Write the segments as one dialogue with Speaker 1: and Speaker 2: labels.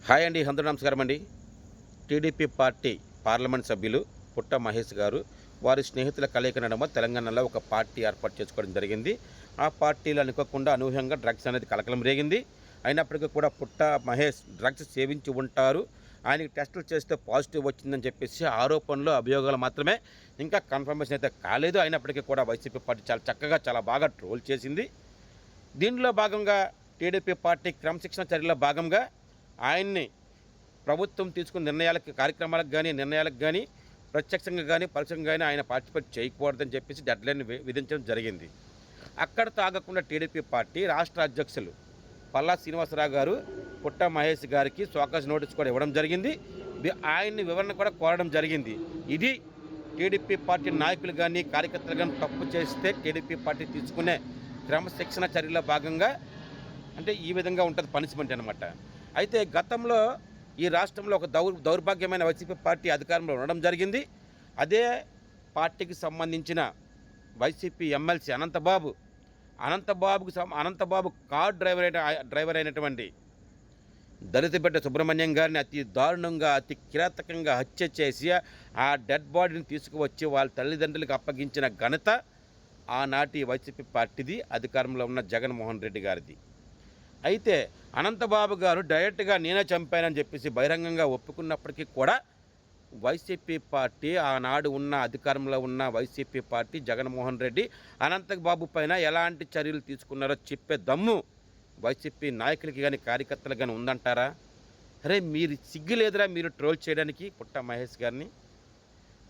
Speaker 1: Hi అండి, అందరూ నమస్కారం అండి. టీడీపీ పార్టీ పార్లమెంట్ సభ్యులు పుట్ట మహేష్ గారు వారి స్నేహితుల కలయిక నడుమ తెలంగాణలో ఒక పార్టీ ఏర్పాటు చేసుకోవడం జరిగింది. ఆ పార్టీలో అనుకోకుండా అనూహ్యంగా డ్రగ్స్ అనేది కలకలం రేగింది. అయినప్పటికీ కూడా పుట్ట మహేష్ డ్రగ్స్ సేవించి ఉంటారు, ఆయనకి టెస్టులు చేస్తే పాజిటివ్ వచ్చిందని చెప్పేసి ఆరోపణలు అభియోగాలు మాత్రమే, ఇంకా కన్ఫర్మేషన్ అయితే కాలేదు. అయినప్పటికీ కూడా వైసీపీ పార్టీ చాలా చక్కగా చాలా బాగా ట్రోల్ చేసింది. దీనిలో భాగంగా టీడీపీ పార్టీ క్రమశిక్షణ చర్యలో భాగంగా ఆయన్ని ప్రభుత్వం తీసుకున్న కార్యక్రమాలకు కానీ నిర్ణయాలకు కానీ ప్రత్యక్షంగా కానీ పరోక్షంగా కానీ ఆయన పార్టిసిపేట్ చేయకూడదని చెప్పేసి డెడ్లైన్ విధించడం జరిగింది. అక్కడ తాగకుండా టీడీపీ పార్టీ రాష్ట్ర అధ్యక్షులు పల్లా శ్రీనివాసరావు గారు పుట్ట మహేష్ గారికి షోకాజ్ నోటీస్ కూడా ఇవ్వడం జరిగింది. ఆయన్ని వివరణ కూడా కోరడం జరిగింది. ఇది టీడీపీ పార్టీ నాయకులు కానీ కార్యకర్తలు కానీ తప్పు చేస్తే టీడీపీ పార్టీ తీసుకునే క్రమశిక్షణ చర్యలో భాగంగా అంటే ఈ విధంగా ఉంటుంది పనిష్మెంట్ అనమాట. అయితే గతంలో ఈ రాష్ట్రంలో ఒక దౌర్భాగ్యమైన వైసీపీ పార్టీ అధికారంలో ఉండడం జరిగింది. అదే పార్టీకి సంబంధించిన YCP MLC Anantha Babu car driver అయినటువంటి దళిత బిడ్డ సుబ్రహ్మణ్యం గారిని అతి దారుణంగా అతి కిరాతకంగా హత్య చేసి ఆ డెడ్ బాడీని తీసుకువచ్చి వాళ్ళ తల్లిదండ్రులకు అప్పగించిన ఘనత ఆనాటి వైసీపీ పార్టీది, అధికారంలో ఉన్న జగన్మోహన్ రెడ్డి గారిది. అయితే అనంతబాబు గారు డైరెక్ట్గా నేనే చంపానని చెప్పేసి బహిరంగంగా ఒప్పుకున్నప్పటికీ కూడా వైసీపీ పార్టీ ఆనాడు ఉన్న అధికారంలో ఉన్న వైసీపీ పార్టీ జగన్మోహన్ రెడ్డి అనంతబాబు పైన ఎలాంటి చర్యలు తీసుకున్నారో చెప్పే దమ్ము వైసీపీ నాయకులకి కానీ కార్యకర్తలకు కానీ ఉందంటారా? అరే మీరు సిగ్గు లేదురా మీరు ట్రోల్ చేయడానికి పుట్ట మహేష్ గారిని?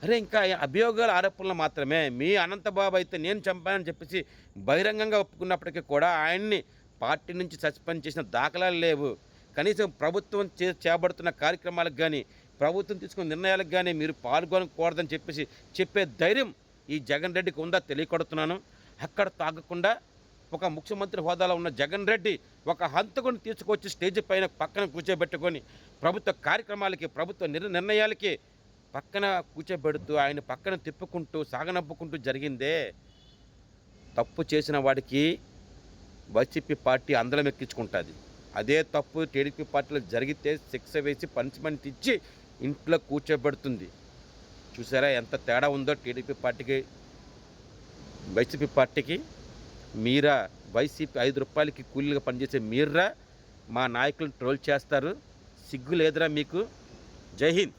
Speaker 1: అరే ఇంకా అభియోగాల ఆరోపణలు మాత్రమే. మీ అనంతబాబు అయితే నేను చంపానని చెప్పేసి బహిరంగంగా ఒప్పుకున్నప్పటికీ కూడా ఆయన్ని పార్టీ నుంచి సస్పెండ్ చేసిన దాఖలాలు లేవు. కనీసం ప్రభుత్వం చేపడుతున్న కార్యక్రమాలకు కానీ ప్రభుత్వం తీసుకున్న నిర్ణయాలకు కానీ మీరు పాల్గొనకూడదని చెప్పేసి చెప్పే ధైర్యం ఈ జగన్ రెడ్డికి ఉందా తెలియకొడుతున్నాను. అక్కడ తాగకుండా ఒక ముఖ్యమంత్రి హోదాలో ఉన్న జగన్ రెడ్డి ఒక హంతకుని తీసుకొచ్చి స్టేజ్ పైన పక్కన కూర్చోబెట్టుకొని ప్రభుత్వ కార్యక్రమాలకి ప్రభుత్వ నిర్ణయాలకి పక్కన కూర్చోబెడుతూ ఆయన పక్కన తిప్పుకుంటూ సాగనప్పుకుంటూ జరిగిందే. తప్పు చేసిన వాడికి వైసీపీ పార్టీ అందలం ఎక్కించుకుంటుంది. అదే తప్పు టీడీపీ పార్టీలో జరిగితే శిక్ష వేసి పనిష్మెంట్ ఇచ్చి ఇంట్లో కూర్చోబెడుతుంది. చూసారా ఎంత తేడా ఉందో టీడీపీ పార్టీకి వైసీపీ పార్టీకి? మీరా వైసీపీ 5 రూపాయలకి కూలీగా పనిచేసే మీర్రా మా నాయకులను ట్రోల్ చేస్తారు? సిగ్గు లేదురా మీకు? జై హింద్.